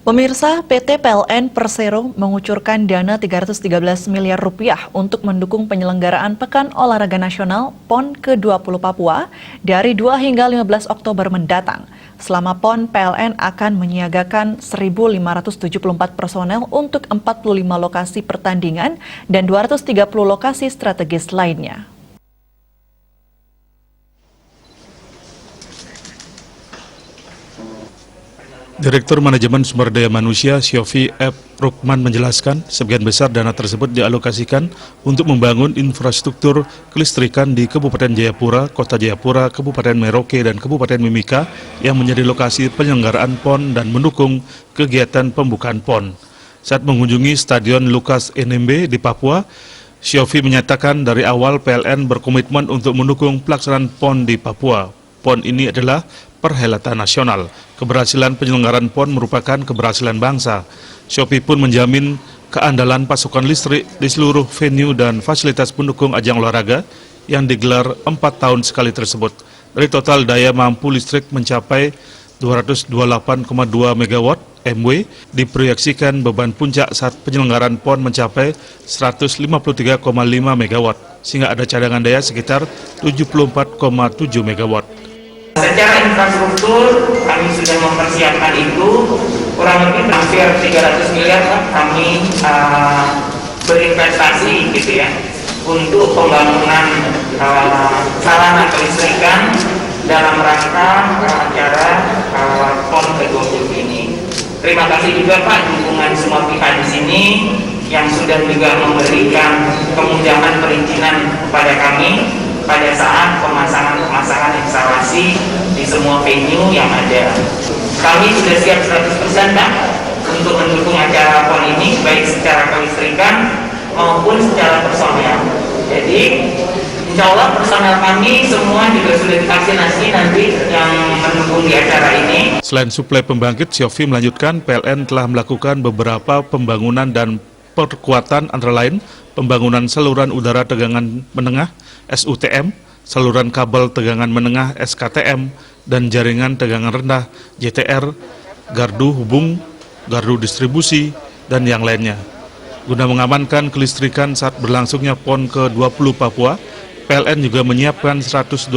Pemirsa, PT PLN Persero mengucurkan dana 313 miliar rupiah untuk mendukung penyelenggaraan Pekan Olahraga Nasional PON ke-20 Papua dari 2 hingga 15 Oktober mendatang. Selama PON, PLN akan menyiagakan 1.574 personel untuk 45 lokasi pertandingan dan 230 lokasi strategis lainnya. Direktur Manajemen Sumber Daya Manusia Syofi F. Rukman menjelaskan sebagian besar dana tersebut dialokasikan untuk membangun infrastruktur kelistrikan di Kabupaten Jayapura, Kota Jayapura, Kabupaten Merauke, dan Kabupaten Mimika yang menjadi lokasi penyelenggaraan PON dan mendukung kegiatan pembukaan PON. Saat mengunjungi Stadion Lukas NMB di Papua, Syofi menyatakan dari awal PLN berkomitmen untuk mendukung pelaksanaan PON di Papua. PON ini adalah perhelatan nasional. Keberhasilan penyelenggaraan PON merupakan keberhasilan bangsa. Syofi pun menjamin keandalan pasokan listrik di seluruh venue dan fasilitas pendukung ajang olahraga yang digelar 4 tahun sekali tersebut. Dari total daya mampu listrik mencapai 228,2 MW MW, diproyeksikan beban puncak saat penyelenggaraan PON mencapai 153,5 MW, sehingga ada cadangan daya sekitar 74,7 MW. Secara infrastruktur kami sudah mempersiapkan itu kurang lebih hampir 300 miliar kami berinvestasi gitu ya untuk pembangunan sarana kelistrikan dalam rangka acara PON ke-20 ini. Terima kasih juga Pak dukungan semua pihak di sini yang sudah juga memberikan kemudahan perizinan kepada kami pada saat pemasangan instalasi di semua venue yang ada. Kami sudah siap 100% Pak untuk mendukung acara PON ini baik secara kelistrikan maupun secara personel. Jadi insya Allah personel kami semua juga sudah divaksinasi nanti yang mendukung di acara ini. Selain suplai pembangkit, Syofi melanjutkan PLN telah melakukan beberapa pembangunan dan perkuatan antara lain pembangunan saluran udara tegangan menengah SUTM, saluran kabel tegangan menengah SKTM, dan jaringan tegangan rendah JTR, gardu hubung, gardu distribusi, dan yang lainnya. Guna mengamankan kelistrikan saat berlangsungnya PON ke-20 Papua, PLN juga menyiapkan 129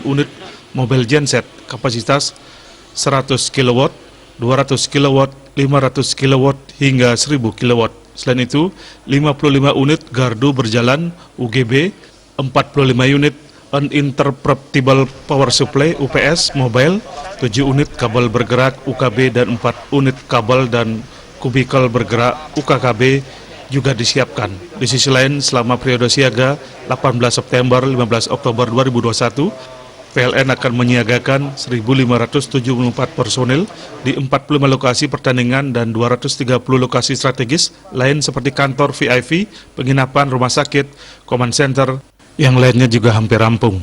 unit mobil genset kapasitas 100 kW, 200 kW, 500 kW, hingga 1000 kW. Selain itu, 55 unit gardu berjalan UGB, 45 unit uninterruptible power supply UPS mobile, 7 unit kabel bergerak UKB, dan 4 unit kabel dan kubikel bergerak UKKB juga disiapkan. Di sisi lain, selama periode siaga 18 September 15 Oktober 2021, PLN akan menyiagakan 1.574 personil di 45 lokasi pertandingan dan 230 lokasi strategis lain seperti kantor VIP, penginapan, rumah sakit, command center, yang lainnya juga hampir rampung.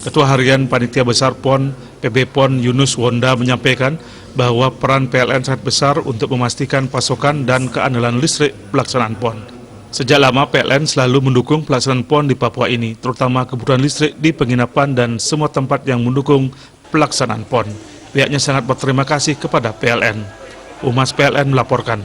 Ketua Harian Panitia Besar PON, PB PON Yunus Wonda menyampaikan bahwa peran PLN sangat besar untuk memastikan pasokan dan keandalan listrik pelaksanaan PON. Sejak lama PLN selalu mendukung pelaksanaan PON di Papua ini, terutama kebutuhan listrik di penginapan dan semua tempat yang mendukung pelaksanaan PON. Pihaknya sangat berterima kasih kepada PLN. Humas PLN melaporkan.